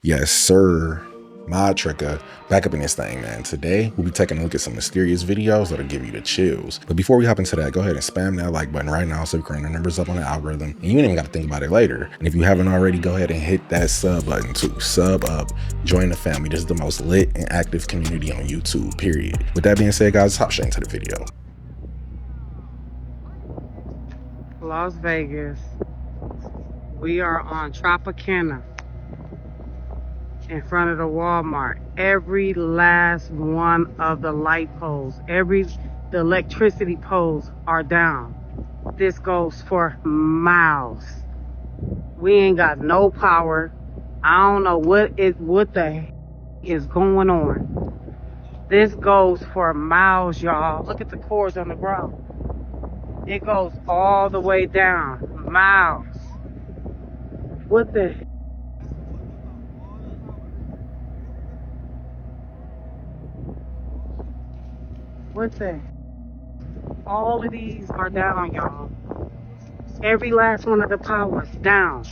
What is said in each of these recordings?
Yes, sir. Mod Tricker, back up in this thing, man. Today, we'll be taking a look at some mysterious videos that'll give you the chills. But before we hop into that, go ahead and spam that like button right now so we can run the numbers up on the algorithm. And you ain't even got to think about it later. And if you haven't already, go ahead and hit that sub button too. Sub up, join the family. This is the most lit and active community on YouTube, period. With that being said, guys, hop straight into the video. Las Vegas. We are on Tropicana in front of the Walmart. Every last one of the light poles, the electricity poles are down. This goes for miles. We ain't got no power. I don't know what the heck is going on. This goes for miles, y'all. Look at the cords on the ground. It goes all the way down. Miles. What the heck? What the? All of these are down, y'all. Every last one of the powers down.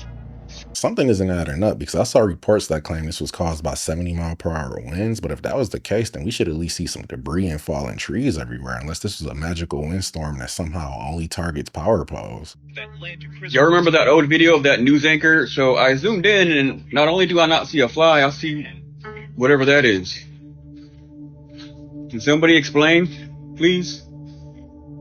Something isn't adding up because I saw reports that claim this was caused by 70-mile-per-hour winds, but if that was the case, then we should at least see some debris and fallen trees everywhere, unless this was a magical windstorm that somehow only targets power poles. Y'all remember that old video of that news anchor? So I zoomed in, and not only do I not see a fly, I see whatever that is. Can somebody explain, please?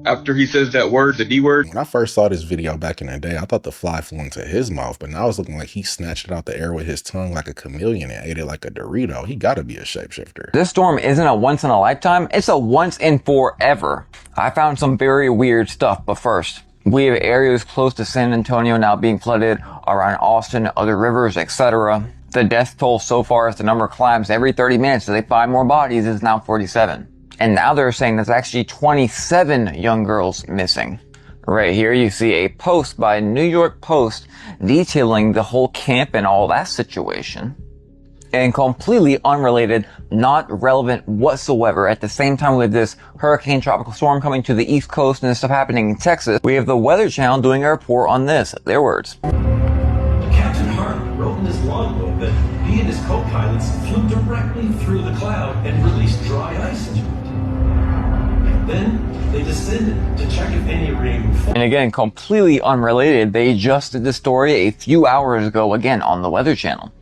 After he says that word, the D word. When I first saw this video back in the day, I thought the fly flew into his mouth, but now it's looking like he snatched it out the air with his tongue like a chameleon and ate it like a Dorito. He gotta be a shapeshifter. This storm isn't a once in a lifetime, it's a once in forever. I found some very weird stuff, but first, we have areas close to San Antonio now being flooded, around Austin, other rivers, etc. The death toll so far as the number climbs every 30 minutes as they find more bodies is now 47. And now they're saying there's actually 27 young girls missing. Right here you see a post by New York Post detailing the whole camp and all that situation. And completely unrelated, not relevant whatsoever. At the same time with this hurricane tropical storm coming to the East Coast and this stuff happening in Texas, we have the Weather Channel doing a report on this. Their words. Captain Hart wrote in his logbook that he and his co-pilots flew directly through the cloud and released dry ice into it. Then they descended to check if any rain would fall. And again, completely unrelated, they just did this story a few hours ago again on the Weather Channel.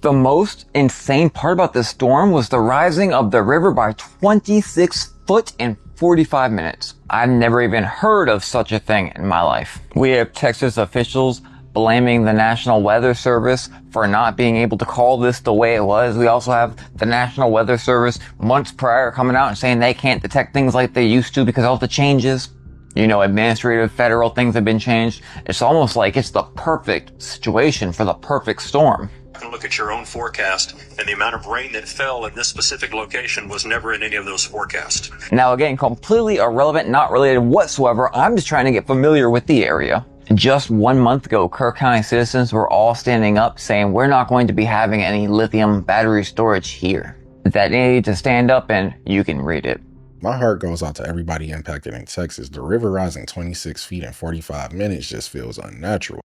The most insane part about this storm was the rising of the river by 26 foot in 45 minutes. I've never even heard of such a thing in my life. We have Texas officials blaming the National Weather Service for not being able to call this the way it was. We also have the National Weather Service months prior coming out and saying they can't detect things like they used to because of all the changes. You know, administrative, federal things have been changed. It's almost like it's the perfect situation for the perfect storm. You can look at your own forecast, and the amount of rain that fell in this specific location was never in any of those forecasts. Now again, completely irrelevant, not related whatsoever. I'm just trying to get familiar with the area. Just 1 month ago, Kirk County citizens were all standing up saying we're not going to be having any lithium battery storage here. That needed to stand up, and you can read it. My heart goes out to everybody impacted in Texas. The river rising 26 feet in 45 minutes just feels unnatural.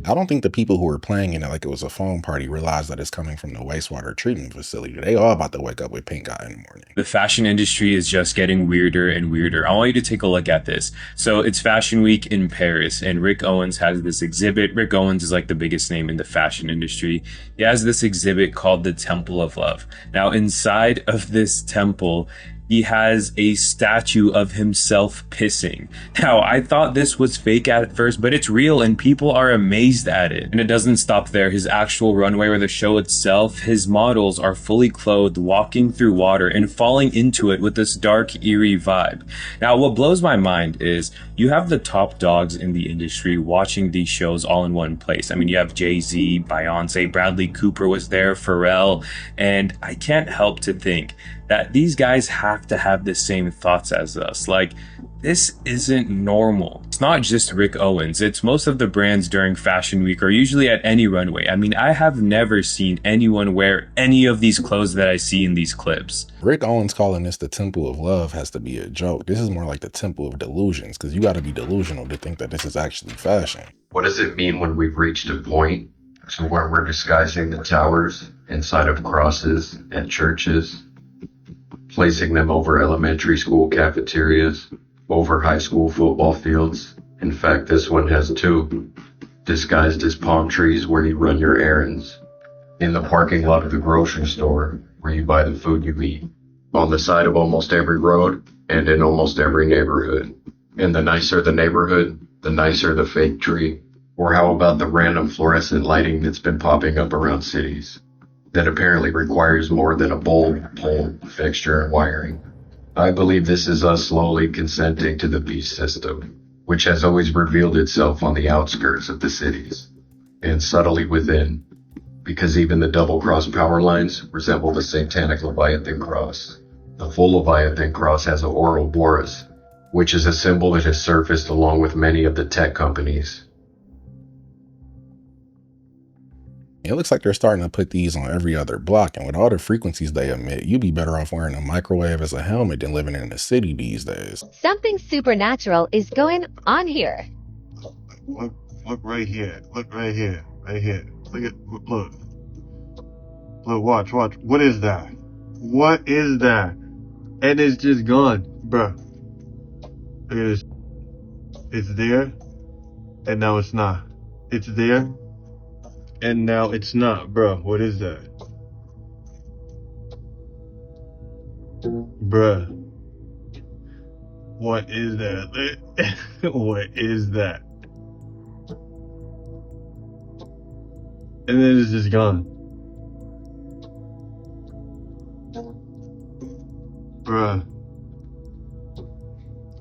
I don't think the people who were playing in it like it was a phone party realized that it's coming from the wastewater treatment facility. They all about to wake up with pink eye in the morning. The fashion industry is just getting weirder and weirder. I want you to take a look at this. So it's Fashion Week in Paris, and Rick Owens has this exhibit. Rick Owens is like the biggest name in the fashion industry. He has this exhibit called the Temple of Love. Now inside of this temple he has a statue of himself pissing. Now, I thought this was fake at first, but it's real and people are amazed at it. And it doesn't stop there. His actual runway or the show itself, his models are fully clothed, walking through water and falling into it with this dark, eerie vibe. Now, what blows my mind is you have the top dogs in the industry watching these shows all in one place. I mean, you have Jay-Z, Beyonce, Bradley Cooper was there, Pharrell, and I can't help to think that these guys have to have the same thoughts as us. Like, this isn't normal. It's not just Rick Owens, it's most of the brands during Fashion Week or usually at any runway. I mean, I have never seen anyone wear any of these clothes that I see in these clips. Rick Owens calling this the Temple of Love has to be a joke. This is more like the Temple of Delusions, because you got to be delusional to think that this is actually fashion. What does it mean when we've reached a point to where we're disguising the towers inside of crosses and churches, placing them over elementary school cafeterias, over high school football fields? In fact, this one has two, disguised as palm trees where you run your errands, in the parking lot of the grocery store where you buy the food you eat, on the side of almost every road and in almost every neighborhood. And the nicer the neighborhood, the nicer the fake tree. Or how about the random fluorescent lighting that's been popping up around cities that apparently requires more than a bulb, pole, fixture, and wiring? I believe this is us slowly consenting to the beast system, which has always revealed itself on the outskirts of the cities, and subtly within, because even the double-cross power lines resemble the satanic Leviathan cross. The full Leviathan cross has an Ouroboros, which is a symbol that has surfaced along with many of the tech companies. It looks like they're starting to put these on every other block, and with all the frequencies they emit, you'd be better off wearing a microwave as a helmet than living in the city these days. Something supernatural is going on here. Look right here. Look right here. Right here. Look, watch. What is that? What is that? And it's just gone, bruh. Look at this. It's there, and now it's not. It's there, and now it's not, bruh. What is that? Bruh. What is that? What is that? And then it's just gone. Bruh.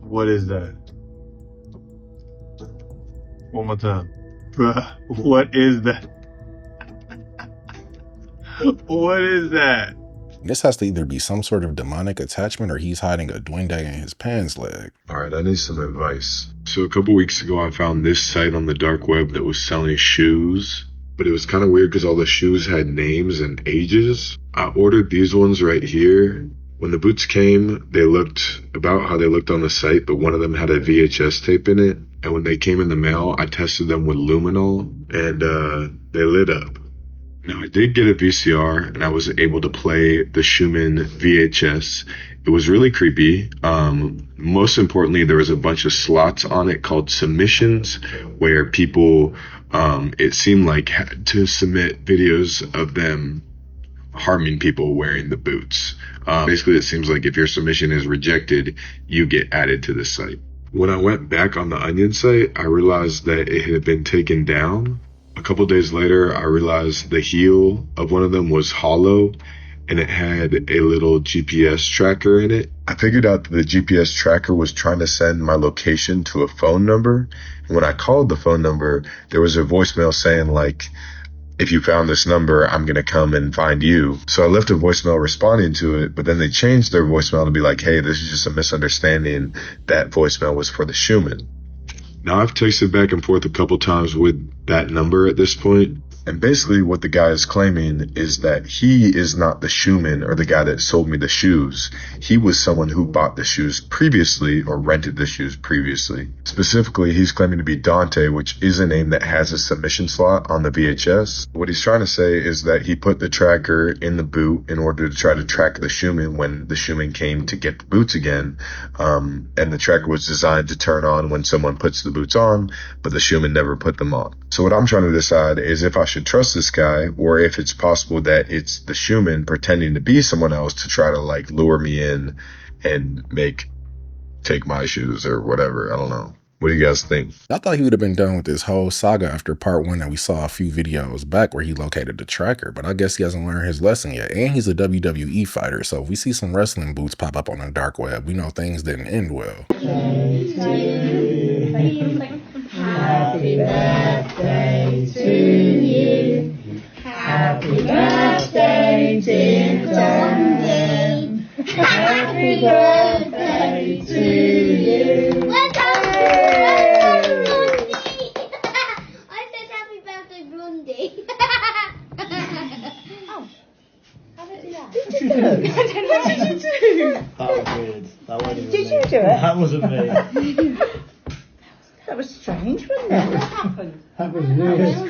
What is that? One more time. Bruh. What is that? What is that? This has to either be some sort of demonic attachment or he's hiding a duende in his pants leg. Alright, I need some advice. So a couple weeks ago I found this site on the dark web that was selling shoes, but it was kind of weird because all the shoes had names and ages. I ordered these ones right here. When the boots came, they looked about how they looked on the site, but one of them had a VHS tape in it. And when they came in the mail, I tested them with luminol, and they lit up. Now, I did get a VCR, and I was able to play the Schumann VHS. It was really creepy. Most importantly, there was a bunch of slots on it called submissions, where people, it seemed like, had to submit videos of them harming people wearing the boots. Basically, it seems like if your submission is rejected, you get added to the site. When I went back on the Onion site, I realized that it had been taken down. A couple days later, I realized the heel of one of them was hollow, and it had a little GPS tracker in it. I figured out that the GPS tracker was trying to send my location to a phone number. And when I called the phone number, there was a voicemail saying, like, if you found this number, I'm going to come and find you. So I left a voicemail responding to it, but then they changed their voicemail to be like, hey, this is just a misunderstanding. That voicemail was for the Schumann. Now, I've texted back and forth a couple times with that number at this point. And basically what the guy is claiming is that he is not the Schumann or the guy that sold me the shoes. He was someone who bought the shoes previously or rented the shoes previously. Specifically, he's claiming to be Dante, which is a name that has a submission slot on the VHS. What he's trying to say is that he put the tracker in the boot in order to try to track the Schumann when the Schumann came to get the boots again. And the tracker was designed to turn on when someone puts the boots on, but the Schumann never put them on. So what I'm trying to decide is if I should trust this guy or if it's possible that it's the Schumann pretending to be someone else to try to like lure me in and take my shoes or whatever. I don't know. What do you guys think? I thought he would have been done with this whole saga after part 1 that we saw a few videos back where he located the tracker, but I guess he hasn't learned his lesson yet. And he's a WWE fighter, so if we see some wrestling boots pop up on the dark web, we know things didn't end well. Happy birthday to you. Happy birthday, dear Blondie. Happy birthday to you. I said happy birthday, Blondie. Oh, how did you do that? What did you do? What did you do? That was weird. That wasn't even Did me. you do it? That wasn't me. That was strange, wasn't it? What happened? That was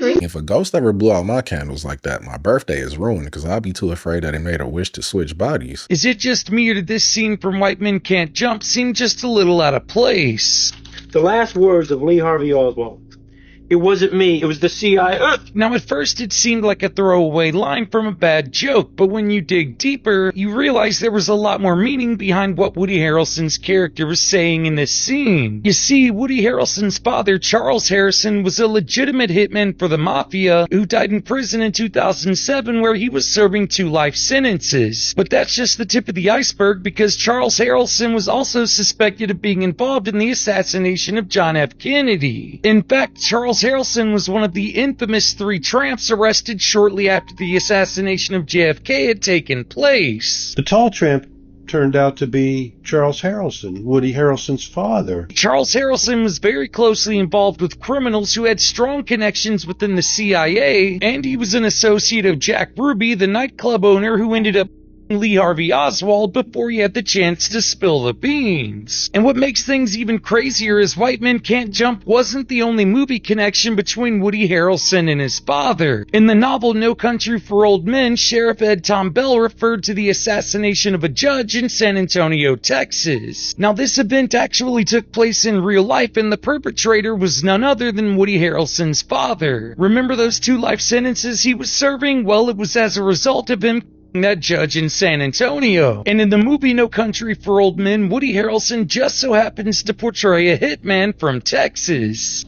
weird. If a ghost ever blew out my candles like that, my birthday is ruined because I'll be too afraid that it made a wish to switch bodies. Is it just me, or did this scene from White Men Can't Jump seem just a little out of place? The last words of Lee Harvey Oswald. It wasn't me, it was the CIA. Now, at first it seemed like a throwaway line from a bad joke, but when you dig deeper, you realize there was a lot more meaning behind what Woody Harrelson's character was saying in this scene. You see, Woody Harrelson's father, Charles Harrison, was a legitimate hitman for the Mafia who died in prison in 2007 where he was serving 2 life sentences. But that's just the tip of the iceberg, because Charles Harrelson was also suspected of being involved in the assassination of John F. Kennedy. In fact, Charles Harrelson was one of the infamous 3 tramps arrested shortly after the assassination of JFK had taken place. The tall tramp turned out to be Charles Harrelson, Woody Harrelson's father. Charles Harrelson was very closely involved with criminals who had strong connections within the CIA, and he was an associate of Jack Ruby, the nightclub owner who ended up Lee Harvey Oswald before he had the chance to spill the beans. And what makes things even crazier is White Men Can't Jump wasn't the only movie connection between Woody Harrelson and his father. In the novel No Country for Old Men, Sheriff Ed Tom Bell referred to the assassination of a judge in San Antonio, Texas. Now, this event actually took place in real life, and the perpetrator was none other than Woody Harrelson's father. Remember those 2 life sentences he was serving? Well, it was as a result of him that judge in San Antonio. And in the movie No Country for Old Men, Woody Harrelson just so happens to portray a hitman from Texas.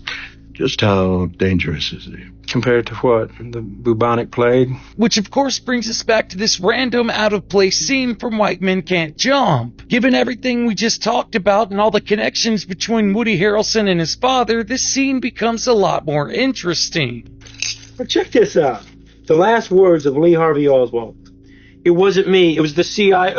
Just how dangerous is he? Compared to what? The bubonic plague? Which of course brings us back to this random out-of-place scene from White Men Can't Jump. Given everything we just talked about and all the connections between Woody Harrelson and his father, this scene becomes a lot more interesting. But check this out. The last words of Lee Harvey Oswald. It wasn't me, it was the CIA.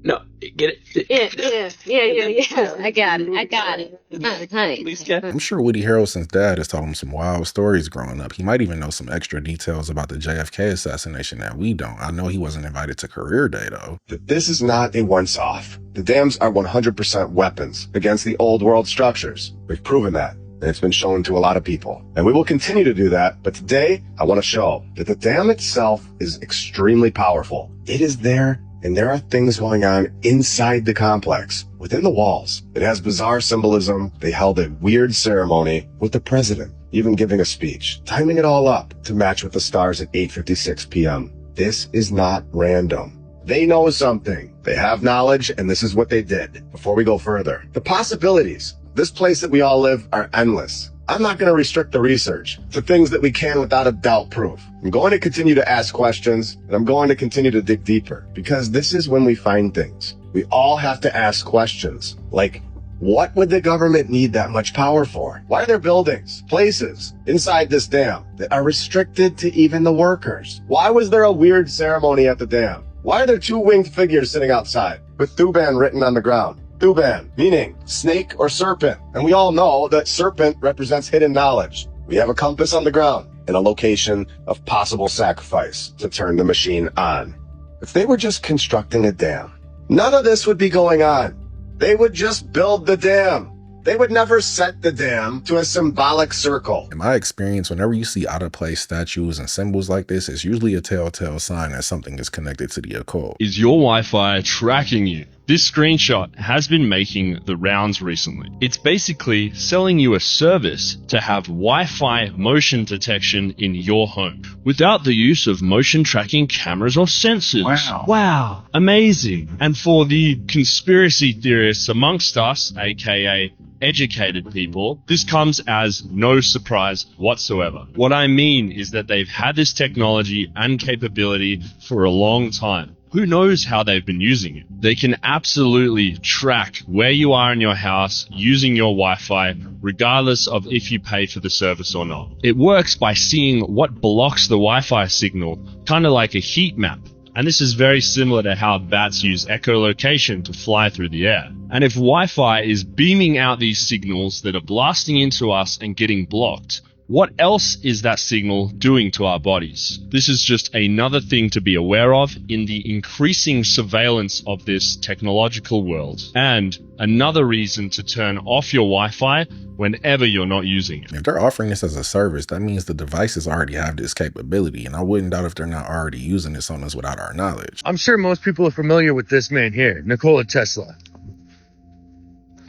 No, get it? Yeah. I got it. Honey. I'm sure Woody Harrelson's dad has told him some wild stories growing up. He might even know some extra details about the JFK assassination that we don't. I know he wasn't invited to career day, though. This is not a once-off. The dams are 100% weapons against the old world structures. We've proven that. And it's been shown to a lot of people. And we will continue to do that, but today I want to show that the dam itself is extremely powerful. It is there, and there are things going on inside the complex, within the walls. It has bizarre symbolism. They held a weird ceremony with the president, even giving a speech, timing it all up to match with the stars at 8:56 p.m. This is not random. They know something. They have knowledge, and this is what they did. Before we go further, the possibilities this place that we all live are endless. I'm not going to restrict the research to things that we can without a doubt prove. I'm going to continue to ask questions, and I'm going to continue to dig deeper, because this is when we find things. We all have to ask questions, like, what would the government need that much power for? Why are there buildings, places inside this dam that are restricted to even the workers? Why was there a weird ceremony at the dam? Why are there 2 winged figures sitting outside with Thuban written on the ground? Thuban, meaning snake or serpent. And we all know that serpent represents hidden knowledge. We have a compass on the ground and a location of possible sacrifice to turn the machine on. If they were just constructing a dam, none of this would be going on. They would just build the dam. They would never set the dam to a symbolic circle. In my experience, whenever you see out-of-place statues and symbols like this, it's usually a telltale sign that something is connected to the occult. Is your Wi-Fi tracking you? This screenshot has been making the rounds recently. It's basically selling you a service to have Wi-Fi motion detection in your home without the use of motion tracking cameras or sensors. Wow. Amazing. And for the conspiracy theorists amongst us, aka educated people, this comes as no surprise whatsoever. What I mean is that they've had this technology and capability for a long time. Who knows how they've been using it? They can absolutely track where you are in your house using your Wi-Fi, regardless of if you pay for the service or not. It works by seeing what blocks the Wi-Fi signal, kind of like a heat map. And this is very similar to how bats use echolocation to fly through the air. And if Wi-Fi is beaming out these signals that are blasting into us and getting blocked, what else is that signal doing to our bodies? This is just another thing to be aware of in the increasing surveillance of this technological world. And another reason to turn off your Wi-Fi whenever you're not using it. If they're offering this as a service, that means the devices already have this capability, and I wouldn't doubt if they're not already using this on us without our knowledge. I'm sure most people are familiar with this man here, Nikola Tesla.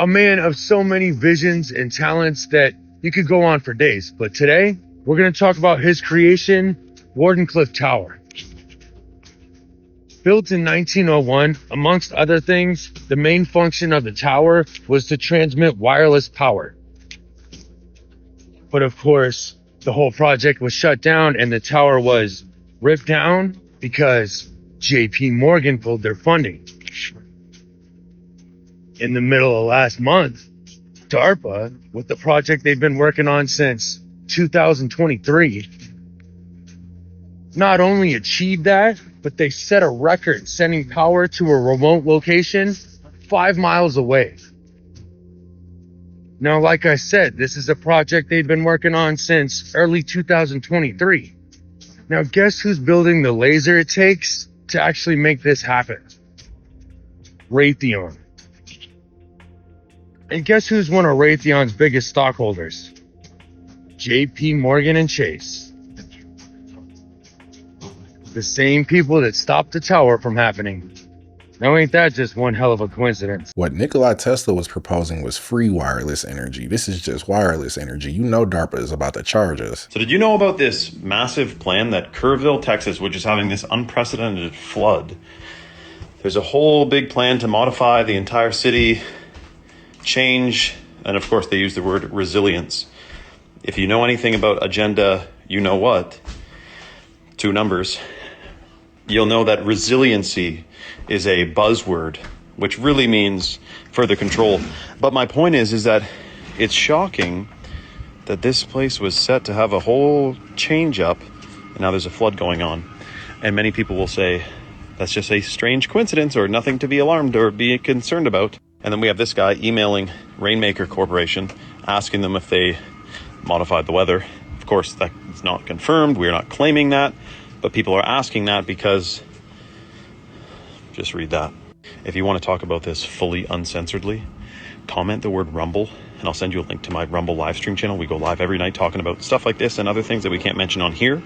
A man of so many visions and talents that you could go on for days, but today we're going to talk about his creation, Warden Tower. Built in 1901, amongst other things, the main function of the tower was to transmit wireless power. But of course, the whole project was shut down and the tower was ripped down because JP Morgan pulled their funding. In the middle of last month, DARPA, with the project they've been working on since 2023, not only achieved that, but they set a record sending power to a remote location 5 miles away. Now, like I said, this is a project they've been working on since early 2023. Now, guess who's building the laser it takes to actually make this happen? Raytheon. And guess who's one of Raytheon's biggest stockholders? JP Morgan and Chase. The same people that stopped the tower from happening. Now ain't that just one hell of a coincidence? What Nikola Tesla was proposing was free wireless energy. This is just wireless energy. You know DARPA is about to charge us. So did you know about this massive plan that Kurville, Texas, which is having this unprecedented flood? There's a whole big plan to modify the entire city, change, and of course they use the word resilience. If you know anything about agenda, you know what? 2 numbers. You'll know that resiliency is a buzzword, which really means further control. But my point is that it's shocking that this place was set to have a whole change up, and now there's a flood going on. And many people will say, that's just a strange coincidence or nothing to be alarmed or be concerned about. And then we have this guy emailing Rainmaker Corporation, asking them if they modified the weather. Of course, that's not confirmed. We're not claiming that. But people are asking that because, just read that. If you want to talk about this fully uncensoredly, comment the word Rumble, and I'll send you a link to my Rumble live stream channel. We go live every night talking about stuff like this and other things that we can't mention on here.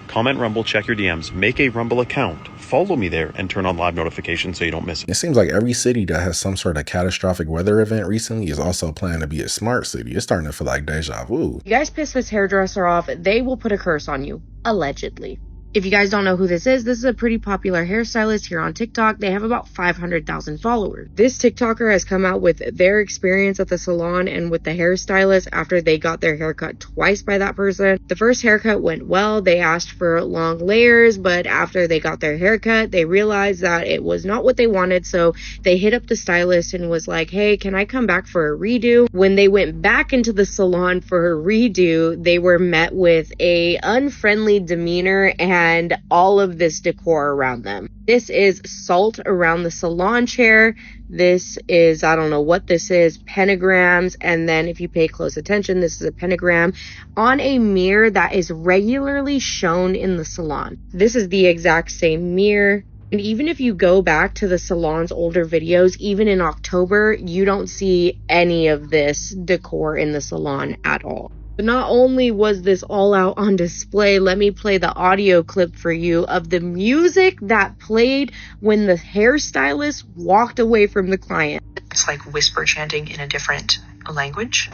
Comment Rumble, check your DMs, make a Rumble account, follow me there, and turn on live notifications so you don't miss it. It seems like every city that has some sort of catastrophic weather event recently is also planning to be a smart city. It's starting to feel like deja vu. You guys piss this hairdresser off, they will put a curse on you. Allegedly. If you guys don't know who this is a pretty popular hairstylist here on TikTok. They have about 500,000 followers. This TikToker has come out with their experience at the salon and with the hairstylist after they got their haircut twice by that person. The first haircut went well. They asked for long layers, but after they got their haircut, they realized that it was not what they wanted. So they hit up the stylist and was like, hey, can I come back for a redo? When they went back into the salon for a redo, they were met with a unfriendly demeanor and all of this decor around them. This is salt around the salon chair. This is, I don't know what this is, pentagrams. And then if you pay close attention, this is a pentagram on a mirror that is regularly shown in the salon. This is the exact same mirror. And even if you go back to the salon's older videos, even in October, you don't see any of this decor in the salon at all. But not only was this all out on display, let me play the audio clip for you of the music that played when the hairstylist walked away from the client. It's like whisper chanting in a different language.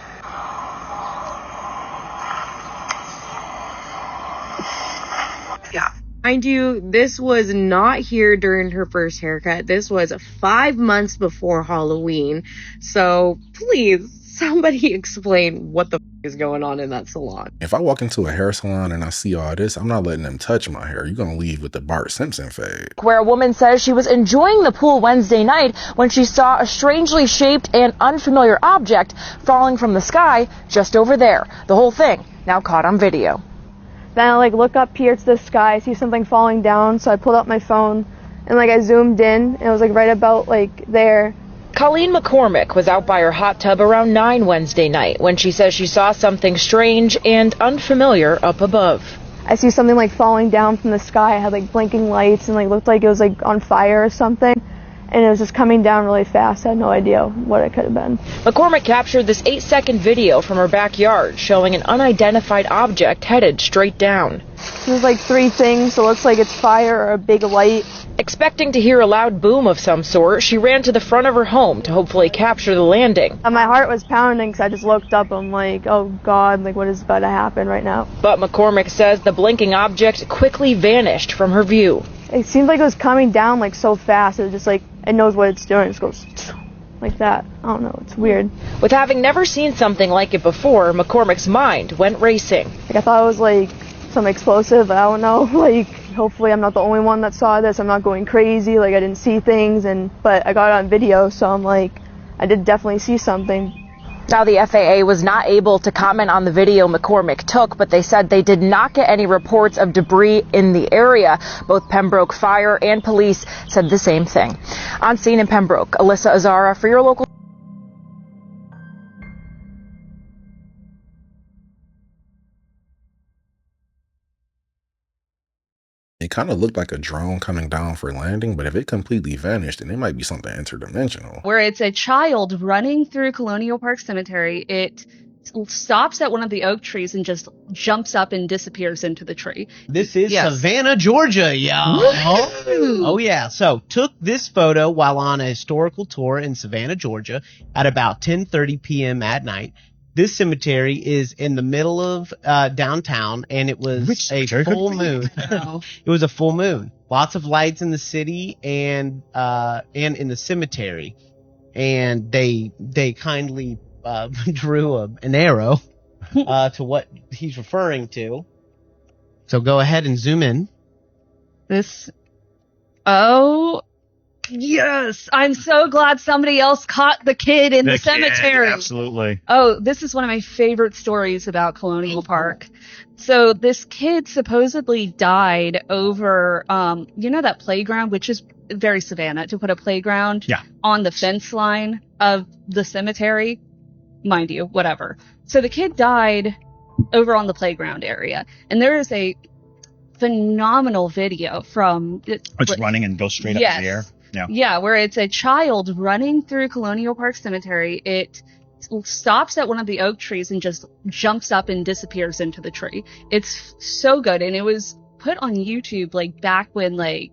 Yeah. Mind you, this was not here during her first haircut. This was 5 months before Halloween. So please, somebody explain what the is going on in that salon. If I walk into a hair salon and I see all this, I'm not letting them touch my hair. You're gonna leave with the Bart Simpson fade. Where a woman says she was enjoying the pool Wednesday night when she saw a strangely shaped and unfamiliar object falling from the sky just over there. The whole thing now caught on video. Then I look up here to the sky, I see something falling down, so I pulled out my phone and I zoomed in and it was right about there. Colleen McCormick was out by her hot tub around 9 Wednesday night when she says she saw something strange and unfamiliar up above. I see something falling down from the sky. It had blinking lights and looked like it was on fire or something. And it was just coming down really fast. I had no idea what it could have been. McCormick captured this 8-second video from her backyard showing an unidentified object headed straight down. There's 3 things, so it looks like it's fire or a big light. Expecting to hear a loud boom of some sort, she ran to the front of her home to hopefully capture the landing. My heart was pounding because I just looked up. I'm oh God, what is about to happen right now? But McCormick says the blinking object quickly vanished from her view. It seemed like it was coming down so fast. It was just it knows what it's doing. It just goes like that. I don't know. It's weird. With having never seen something like it before, McCormick's mind went racing. I thought it was some explosive. I don't know. Hopefully I'm not the only one that saw this. I'm not going crazy. I didn't see things, but I got it on video, so I'm I did definitely see something. Now, the FAA was not able to comment on the video McCormick took, but they said they did not get any reports of debris in the area. Both Pembroke Fire and police said the same thing. On scene in Pembroke, Alyssa Azara for your local. It kind of looked like a drone coming down for landing, but if it completely vanished, then it might be something interdimensional. Where it's a child running through Colonial Park Cemetery. It stops at one of the oak trees and just jumps up and disappears into the tree. This is Savannah, Georgia, y'all. Oh, yeah. So, took this photo while on a historical tour in Savannah, Georgia at about 10:30 p.m. at night. This cemetery is in the middle of downtown, and it was a full moon. It was a full moon. Lots of lights in the city and in the cemetery. And they kindly drew an arrow to what he's referring to. So go ahead and zoom in. Yes, I'm so glad somebody else caught the kid in the cemetery. Absolutely. Oh, this is one of my favorite stories about Colonial Park. So this kid supposedly died over, that playground, which is very Savannah, to put a playground on the fence line of the cemetery. Mind you, whatever. So the kid died over on the playground area. And there is a phenomenal video from... It's running and goes straight up in the air. Yeah, where it's a child running through Colonial Park Cemetery. It stops at one of the oak trees and just jumps up and disappears into the tree. It's so good, and it was put on YouTube back when I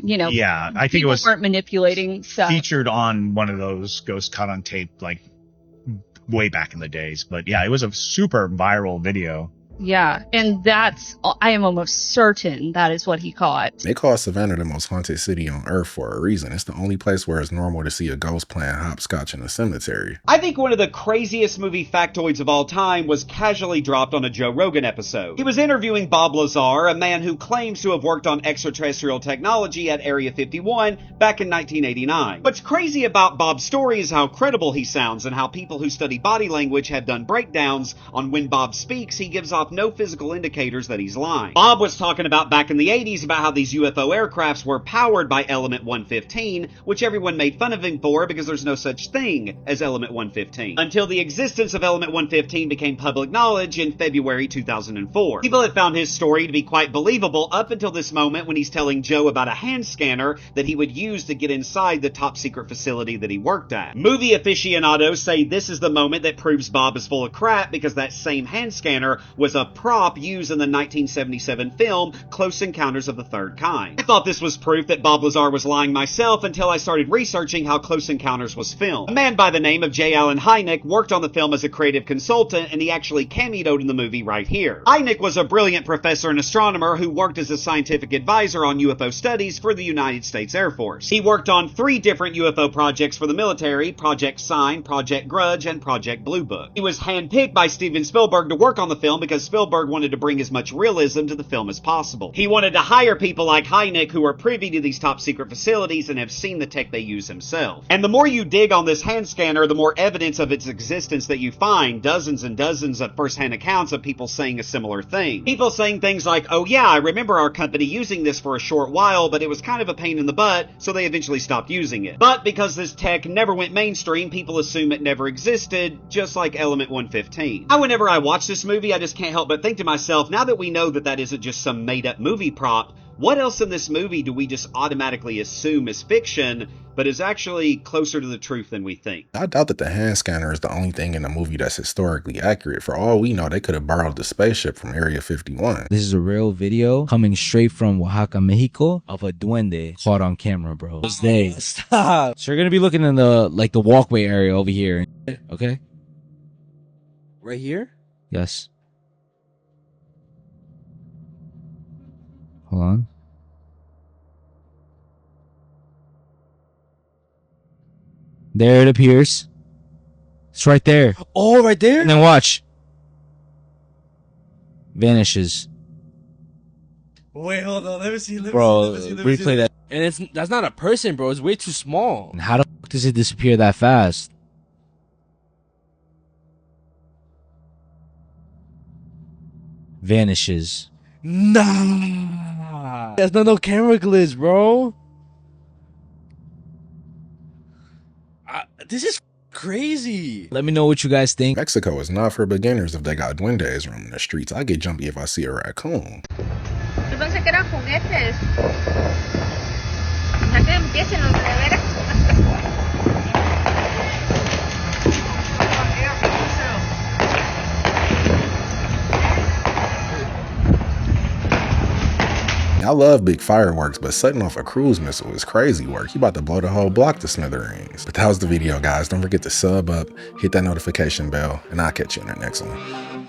think it was weren't manipulating stuff. Featured on one of those ghost caught on tape way back in the days. But yeah, it was a super viral video. Yeah, and I am almost certain that is what he caught. They call Savannah the most haunted city on earth for a reason. It's the only place where it's normal to see a ghost playing hopscotch in a cemetery. I think one of the craziest movie factoids of all time was casually dropped on a Joe Rogan episode. He was interviewing Bob Lazar, a man who claims to have worked on extraterrestrial technology at Area 51 back in 1989. What's crazy about Bob's story is how credible he sounds and how people who study body language have done breakdowns on when Bob speaks. He gives off off no physical indicators that he's lying. Bob was talking about back in the 80s about how these UFO aircrafts were powered by Element 115, which everyone made fun of him for because there's no such thing as Element 115. Until the existence of Element 115 became public knowledge in February 2004. People had found his story to be quite believable up until this moment when he's telling Joe about a hand scanner that he would use to get inside the top secret facility that he worked at. Movie aficionados say this is the moment that proves Bob is full of crap because that same hand scanner was a prop used in the 1977 film Close Encounters of the Third Kind. I thought this was proof that Bob Lazar was lying myself until I started researching how Close Encounters was filmed. A man by the name of J. Allen Hynek worked on the film as a creative consultant, and he actually cameoed in the movie right here. Hynek was a brilliant professor and astronomer who worked as a scientific advisor on UFO studies for the United States Air Force. He worked on 3 different UFO projects for the military: Project Sign, Project Grudge, and Project Blue Book. He was handpicked by Steven Spielberg to work on the film because Spielberg wanted to bring as much realism to the film as possible. He wanted to hire people like Hynek who are privy to these top secret facilities and have seen the tech they use himself. And the more you dig on this hand scanner, the more evidence of its existence that you find. Dozens and dozens of first-hand accounts of people saying a similar thing. People saying things like, oh yeah, I remember our company using this for a short while, but it was kind of a pain in the butt, so they eventually stopped using it. But because this tech never went mainstream, people assume it never existed, just like Element 115. Now, whenever I watch this movie, I just can't help but think to myself, now that we know that that isn't just some made-up movie prop, what else in this movie do we just automatically assume is fiction, but is actually closer to the truth than we think? I doubt that the hand scanner is the only thing in the movie that's historically accurate. For all we know, they could have borrowed the spaceship from Area 51. This is a real video coming straight from Oaxaca, Mexico, of a duende caught on camera, bro. Those days. Stop. So you're gonna be looking in the the walkway area over here. Okay. Right here? Yes. Hold on. There it appears. It's right there. Oh, right there? And then watch. Vanishes. Wait, hold on. Let me see. Bro, replay that. And that's not a person, bro. It's way too small. And how the fuck does it disappear that fast? Vanishes. Nah. That's not no camera glitch, bro. This is crazy. Let me know what you guys think. Mexico is not for beginners if they got duendes roaming the streets. I get jumpy if I see a raccoon. Yo pensé que eran juguetes. Ya que empiecen los de veras. I love big fireworks, but setting off a cruise missile is crazy work. You about to blow the whole block to smithereens. But that was the video, guys. Don't forget to sub up, hit that notification bell, and I'll catch you in the next one.